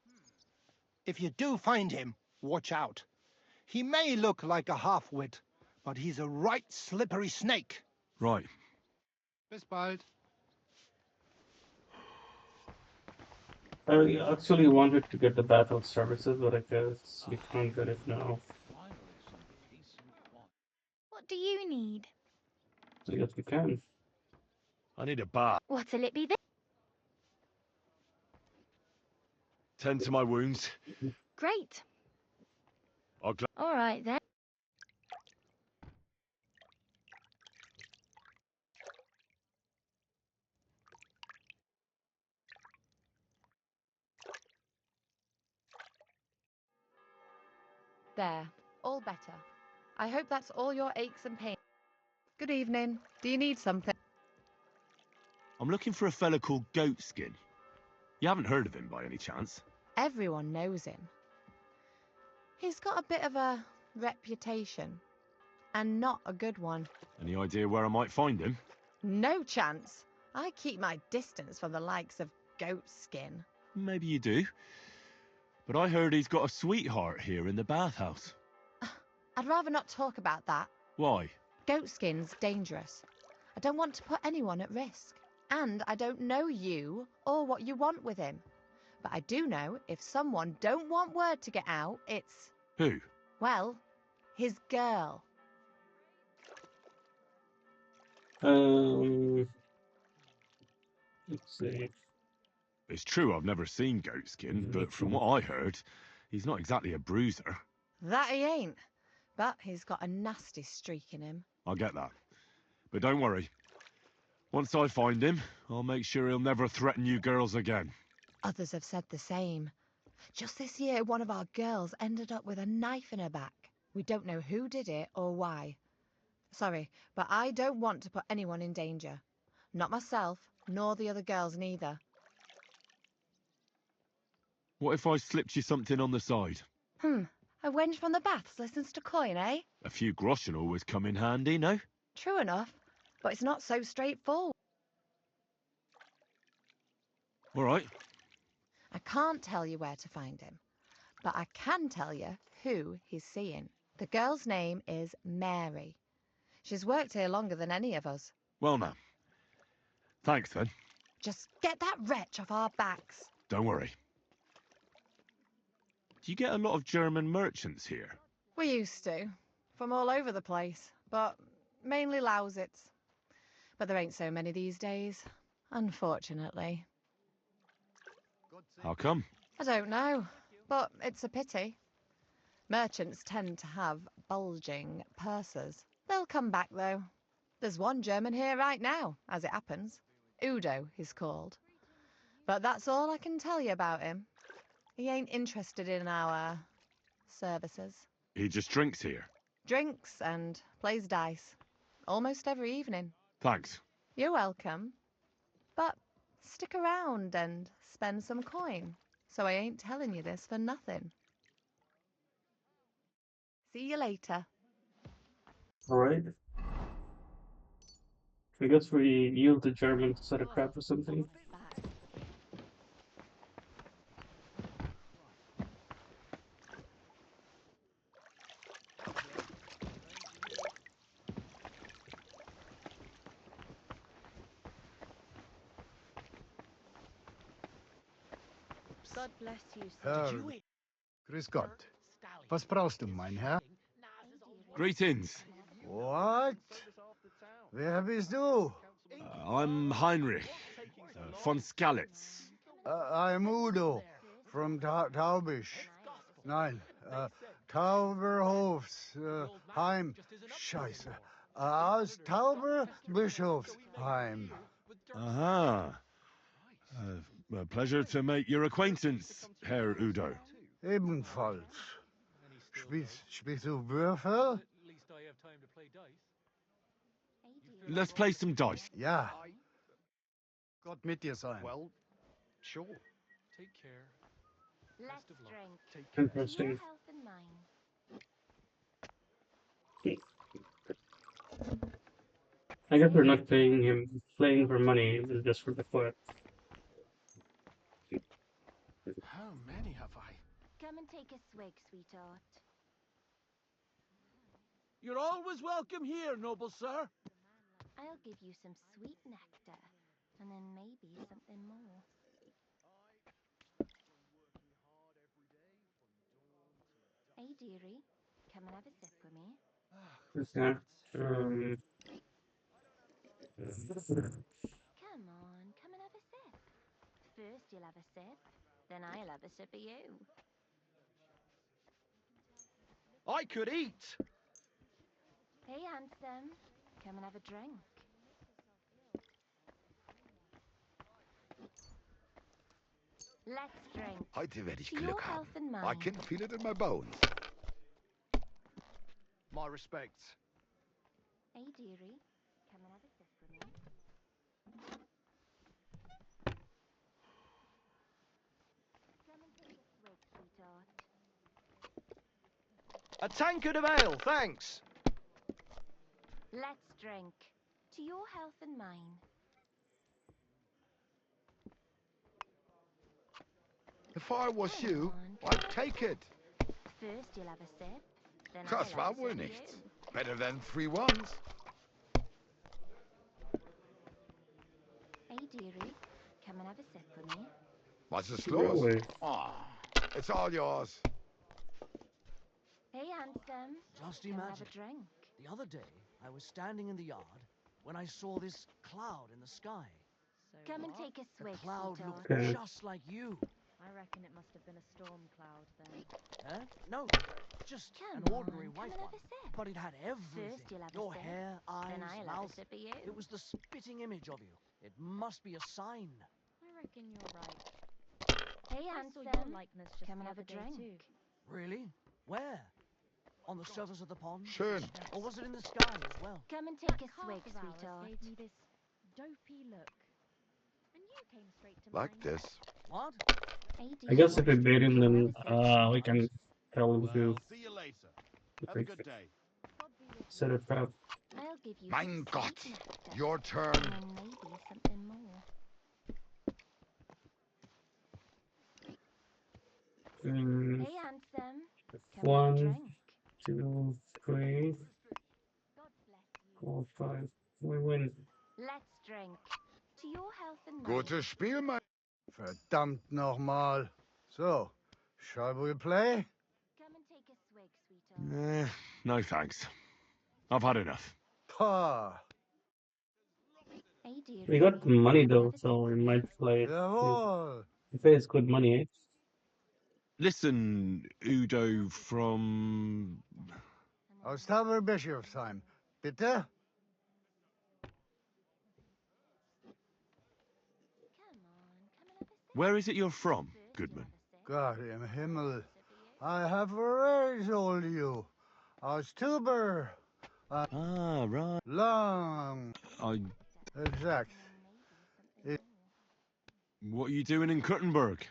If you do find him, watch out. He may look like a half-wit, but he's a right slippery snake. Right. Bis bald. I actually wanted to get the battle services, but I guess we can't get it now. What do you need? I guess we can. I need a bath. What'll it be then? Tend to my wounds, Great. I'll gla- All right then. There, all better. I hope that's all your aches and pains. Good evening. Do you need something? I'm looking for a fella called Goatskin. You haven't heard of him by any chance? Everyone knows him. He's got a bit of a reputation, and not a good one. Any idea where I might find him? No chance. I keep my distance from the likes of Goatskin. Maybe you do. But I heard he's got a sweetheart here in the bathhouse. I'd rather not talk about that. Why? Goatskin's dangerous. I don't want to put anyone at risk. And I don't know you or what you want with him. But I do know if someone don't want word to get out, it's... Who? Well, his girl. Let's see. It's true I've never seen Goatskin, but from what I heard, he's not exactly a bruiser. That he ain't. But he's got a nasty streak in him. I get that. But don't worry. Once I find him, I'll make sure he'll never threaten you girls again. Others have said the same. Just this year, one of our girls ended up with a knife in her back. We don't know who did it or why. Sorry, but I don't want to put anyone in danger. Not myself, nor the other girls neither. What if I slipped you something on the side? A wench from the baths listens to coin, eh? A few groschen always come in handy, no? True enough, but it's not so straightforward. All right. I can't tell you where to find him, but I can tell you who he's seeing. The girl's name is Mary. She's worked here longer than any of us. Well now. Thanks then. Just get that wretch off our backs. Don't worry. Do you get a lot of German merchants here? We used to, from all over the place, but mainly Lausitz. But there ain't so many these days, unfortunately. How come? I don't know, but it's a pity. Merchants tend to have bulging purses. They'll come back, though. There's one German here right now, as it happens. Udo, he's called. But that's all I can tell you about him. He ain't interested in our services. He just drinks here. Drinks and plays dice. Almost every evening. Thanks. You're welcome. But stick around and spend some coin. So I ain't telling you this for nothing. See you later. Alright. I guess we yield the German to set a trap or something. God bless you, Herr, grüß Gott. Was brauchst du, mein Herr? Greetings. What? Wer bist du? I'm Heinrich, von Skalitz. I'm Udo, from Taubisch. Nein, Tauberhofs, Heim. Scheiße. Aus Tauberbischofsheim. Aha. A pleasure to make your acquaintance, Herr Udo. Ebenfalls. Spielst du Würfel? Let's play some dice. Ja. Gott mit dir sein. Well, sure. Take care. Let's drink. Interesting. Your health and mine. I guess we're not paying him, playing for money, it's just for the quest. How many have I? Come and take a swig, sweetheart. You're always welcome here, noble sir. I'll give you some sweet nectar, and then maybe something more. Hey, dearie, come and have a sip with me. Okay. Come on, come and have a sip. First you'll have a sip, then I'll have a sip of you. I could eat. Hey, handsome. Come and have a drink. Let's drink. Heute werde ich To your Glück haben. health and I mine. can feel it in my bones. My respects. Hey, dearie. Come and have a sip with me. Come and take a swig, sweetheart. A tankard of ale, thanks. Let's drink. To your health and mine. If I was you, I'd take it. First you'll have a sip, then Das I'll war have a wohl sip of nichts. you. Better than 3 ones. Hey, dearie. Come and have a sip with me. Was ist los? Really? Oh, it's all yours. Hey, handsome. Just Come and have imagine. a drink. The other day, I was standing in the yard when I saw this cloud in the sky. Come and take a The swig, cloud sweetheart. looked Okay. just like you. I reckon it must have been a storm cloud then. Huh? No, just Come an ordinary on, white come and one. have a sip. But it had everything. First you'll have a Your sip, hair, eyes, then I'll have a mouth. sip of you. It was the spitting image of you. It must be a sign. I reckon you're right. Hey, I saw handsome. your likeness just Come the and have a other day drink. too. Really? Where? On the surface of the pond? Schön. Or was it in the sky as well? Come and take a That swig, calf of ours sweetheart. gave me this dopey look. And you came straight to Like mind. this. What? Hey, I guess if dearie. we bait him, Come and then have a sip, we can tell him to Well, see you later. Have a like, good day. set a trap. I'll give you Mein some Gott. sweet nectar, Your turn. and then maybe something more. Mm, Hey, handsome. Come and have a 1, drink. 2, 3, God bless you. 4, 5. We win. Let's drink. To your health and mine. Gutes Spiel, mein... Verdammt nochmal. So, shall we play? Come and take a swig, sweetheart. No thanks. I've had enough. Pah. Hey, dearie. We got money Come and though, have a so sip we with me. might play it. Jawohl. He pays good money, eh? Listen, Udo from... Aus Taberbischofsheim. Bitte? Come on, come and have a sip. Where is it you're from, Goodman? Gott im Himmel. I have already told you. Aus Tuber. Ah, right. Long. I... Exact. What are you doing in Kuttenburg?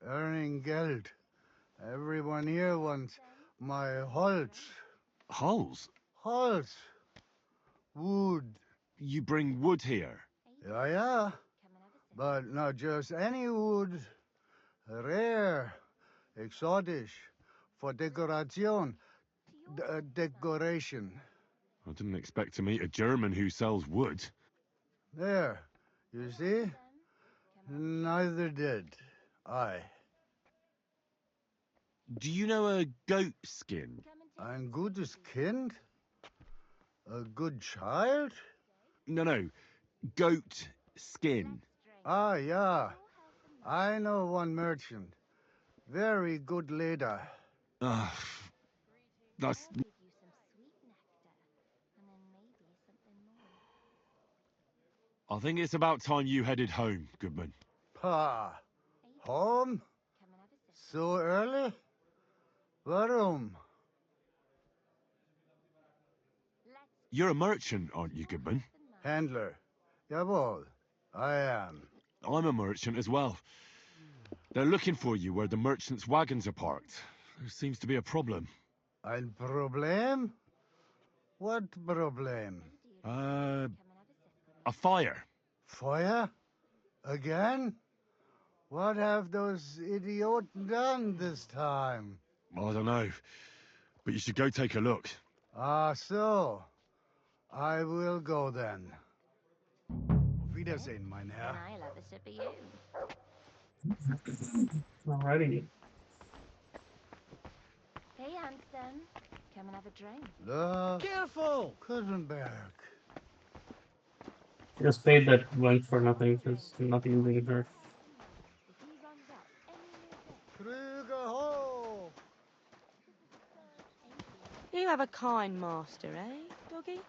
Earning Geld. Everyone here wants my Holz. Holes? Holz. Wood. You bring wood here? Ja, ja. But not just any wood. Rare. Exotisch. For decoration. Decoration. I didn't expect to meet a German who sells wood. There. You see? Neither did I. Do you know a goatskin? Ein gutes Kind? A good child? No. Goat skin. Ah, yeah. I know one merchant. Very good leader. That's... I'll give you some sweet nectar, and then maybe something more. I think it's about time you headed home, Goodman. Pa. Home? Come and have a sip. So early? Warum? You're a merchant, aren't you, Goodman? Handler. Jawohl. I am. I'm a merchant as well. They're looking for you where the merchants' wagons are parked. There seems to be a problem. Ein Problem? What problem? A fire. Feuer? Again? What have those idiots done this time? I don't know. But you should go take a look. Ah, so. I will go then. Auf Wiedersehen, mein And Herr. I'll have a sip of you. Alrighty. Hey, handsome. Come and have a drink. Love. Careful! Kuttenberg. Just paid that went for nothing because nothing being hurt. If he runs out any more bets, Krüger hoch! hey, dearie. You have a kind master, eh, doggy?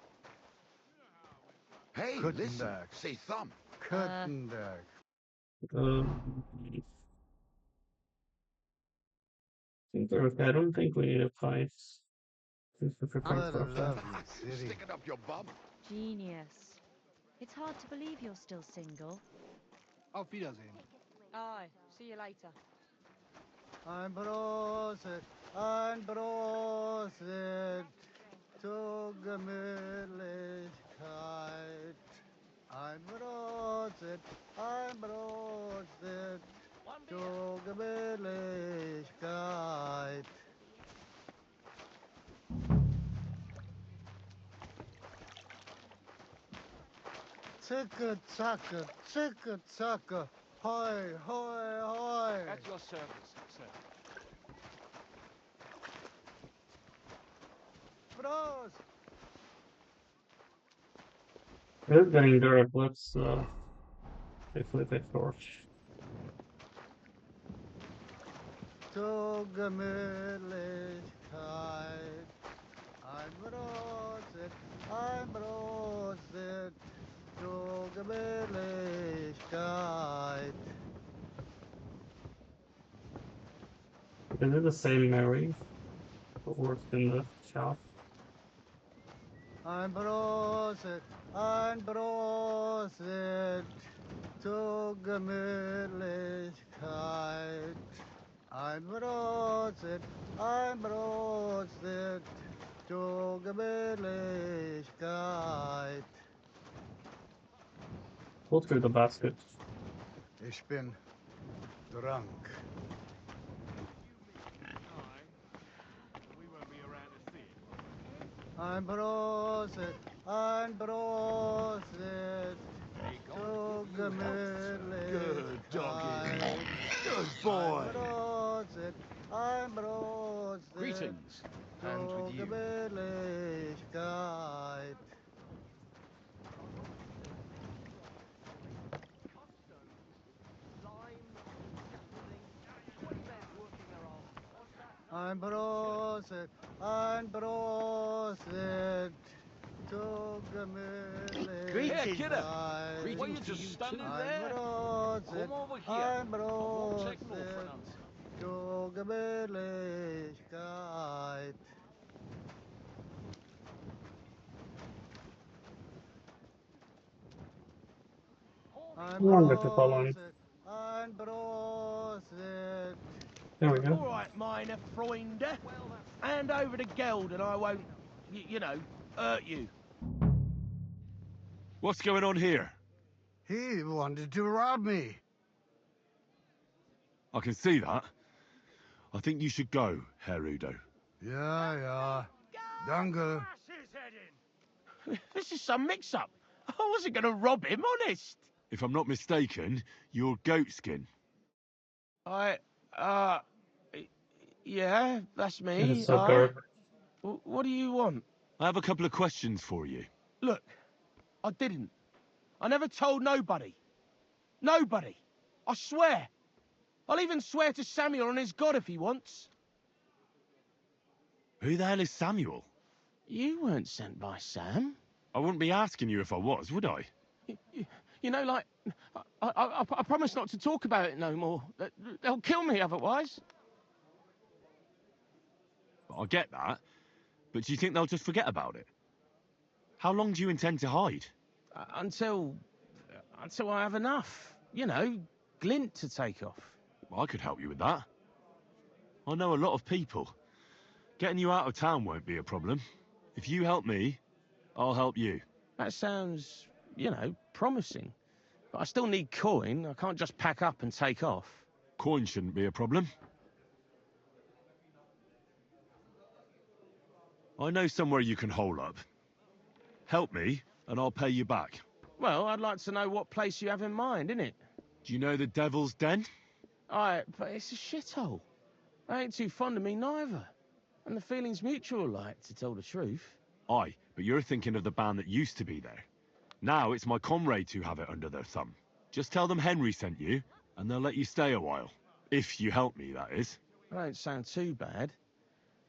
Hey, listen. Kuttenburg. Say thumb. Kuttenburg. I don't think we need a fight. Just to prepare What for a a fight. lovely city. Stick it up your bum. Genius. It's hard to believe you're still single. Auf Wiedersehen. Aye, see you later. Ein Brot zur Gemütlichkeit. Ein Brot zur Gemütlichkeit. Zicke, zacke, hoi, hoi, hoi. At your service, sir. Bros! It's getting dark. Let's flip it torch. Zur Gemütlichkeit. Ein Brot zur Gemütlichkeit. Is it the same Mary who works in the shop? Ein Brot zur Gemütlichkeit. Ein Brot zur Gemütlichkeit. Pull through the basket. Ich bin drunk. Ein Brot zur Gemütlichkeit. Good doggy. Good boy. Ein Brot Greetings. And zur with you. Gemütlichkeit. Ein Brot zur Gemütlichkeit. Here, kidder. What are you just standing there? Come over here. I won't take no for an answer. Zur Gemütlichkeit. Wonderful following. Ein Brot There we go. All right, minor Freunde. Hand over the geld and I won't, you know, hurt you. What's going on here? He wanted to rob me. I can see that. I think you should go, Herr Udo. Ja. Danke. This is some mix-up. I wasn't going to rob him, honest. If I'm not mistaken, you're Goatskin. Yeah, that's me. It is so dark. What do you want? I have a couple of questions for you. Look, I didn't. I never told nobody. Nobody. I swear. I'll even swear to Samuel on his God if he wants. Who the hell is Samuel? You weren't sent by Sam. I wouldn't be asking you if I was, would I? You know, like, I promise not to talk about it no more. They'll kill me otherwise. I get that, but do you think they'll just forget about it? How long do you intend to hide? Until I have enough. You know, glint to take off. I could help you with that. I know a lot of people. Getting you out of town won't be a problem. If you help me, I'll help you. That sounds, you know, promising. But I still need coin. I can't just pack up and take off. Coin shouldn't be a problem. I know somewhere you can hole up. Help me, and I'll pay you back. Well, I'd like to know what place you have in mind, innit? Do you know the Devil's Den? But it's a shithole. They ain't too fond of me neither. And the feeling's mutual, like, to tell the truth. Aye, but you're thinking of the band that used to be there. Now it's my comrades who have it under their thumb. Just tell them Henry sent you, and they'll let you stay a while. If you help me, that is. That don't sound too bad.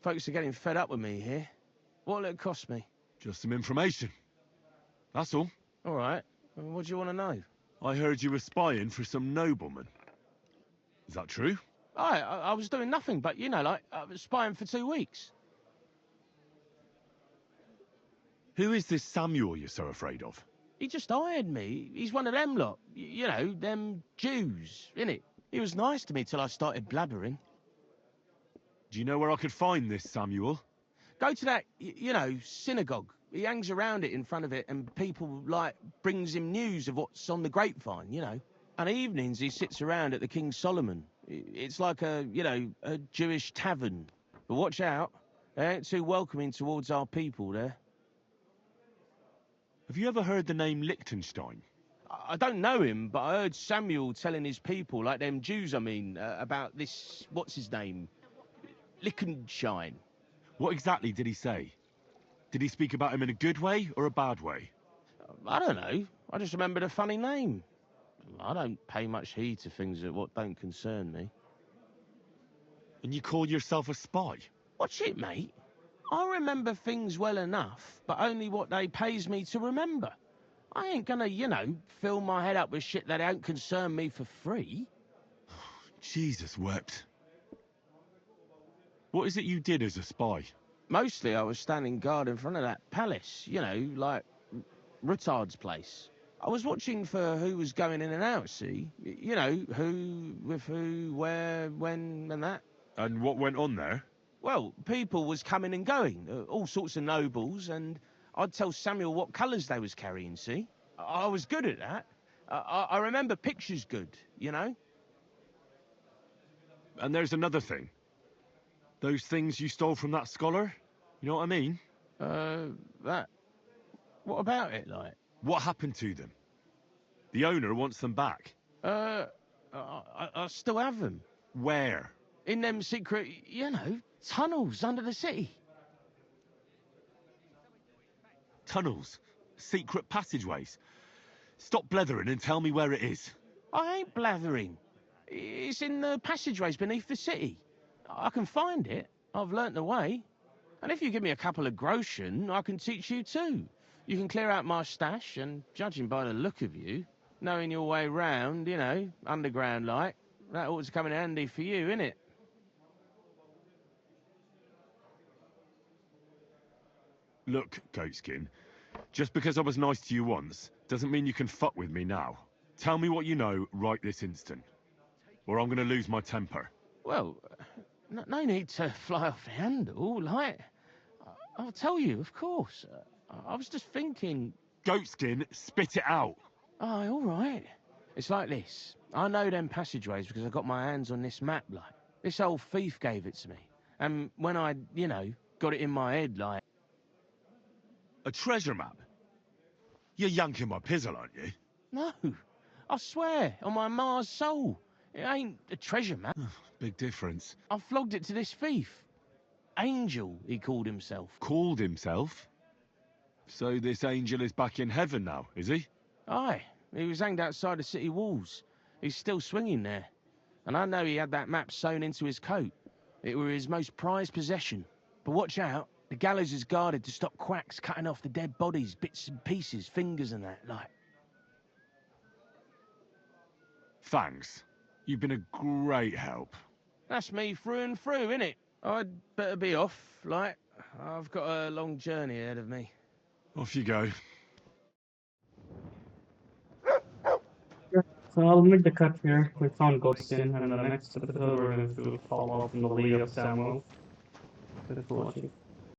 Folks are getting fed up with me here. What'll it cost me? Just some information. That's all. All right. What do you want to know? I heard you were spying for some nobleman. Is that true? I was doing nothing but, you know, like, I was spying for 2 weeks. Who is this Samuel you're so afraid of? He just hired me. He's one of them lot. You know, them Jews, innit? He was nice to me till I started blabbering. Do you know where I could find this Samuel? Go to that, you know, synagogue. He hangs around it in front of it, and people, like, brings him news of what's on the grapevine, you know. And evenings he sits around at the King Solomon. It's like a, you know, a Jewish tavern. But watch out, they ain't too welcoming towards our people there. Have you ever heard the name Liechtenstein? I don't know him, but I heard Samuel telling his people, like them Jews, I mean, about this, what's his name? Liechtenstein. What exactly did he say? Did he speak about him in a good way or a bad way? I don't know. I just remembered a funny name. I don't pay much heed to things that what don't concern me. And you call yourself a spy? Watch it, mate. I remember things well enough, but only what they pays me to remember. I ain't gonna, you know, fill my head up with shit that don't concern me for free. Jesus wept. What is it you did as a spy? Mostly I was standing guard in front of that palace, you know, like Rutard's place. I was watching for who was going in and out, see? You know, who, with who, where, when, and that. And what went on there? Well, people was coming and going, all sorts of nobles, and I'd tell Samuel what colours they was carrying, see? I was good at that. I remember pictures good, you know? And there's another thing. Those things you stole from that scholar? You know what I mean? That... What about it, like? What happened to them? The owner wants them back. I still have them. Where? In them secret, you know, tunnels under the city. Tunnels? Secret passageways? Stop blethering and tell me where it is. I ain't blathering. It's in the passageways beneath the city. I can find it. I've learnt the way. And if you give me a couple of groschen, I can teach you too. You can clear out my stash, and judging by the look of you, knowing your way round, you know, underground like, that ought to come in handy for you, innit? Look, Goatskin, just because I was nice to you once, doesn't mean you can fuck with me now. Tell me what you know right this instant, or I'm gonna lose my temper. Well, no need to fly off the handle, like... I'll tell you, of course. I was just thinking... Goatskin, spit it out! Aye, all right. It's like this. I know them passageways because I got my hands on this map, like. This old thief gave it to me. And when I, you know, got it in my head, like... A treasure map? You're yanking my pizzle, aren't you? No. I swear, on my Mars soul. It ain't a treasure map. Big difference. I flogged it to this thief. Angel, he called himself. Called himself? So this angel is back in heaven now, is he? Aye. He was hanged outside the city walls. He's still swinging there. And I know he had that map sewn into his coat. It were his most prized possession. But watch out. The gallows is guarded to stop quacks cutting off the dead bodies, bits and pieces, fingers and that, like. Thanks. You've been a great help. That's me through and through, innit? I'd better be off, like. I've got a long journey ahead of me. Off you go. So I'll make the cut here. We found Goatskin, and the next episode we're going to follow up in the lead of Samuel. Thanks for watching.